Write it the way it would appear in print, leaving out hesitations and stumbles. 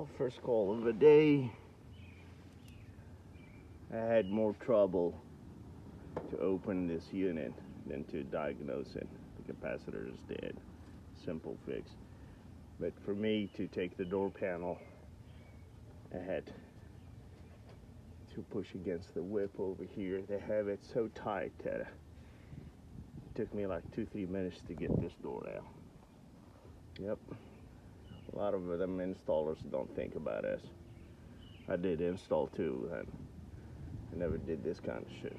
Well, first call of the day. I had more trouble to open this unit than to diagnose it. The capacitor is dead. Simple fix. But for me to take the door panel, I had to push against the whip over here. They have it so tight that it took me like 2-3 minutes to get this door out. Yep. A lot of them installers don't think about us. I did install too, and I never did this kind of shit.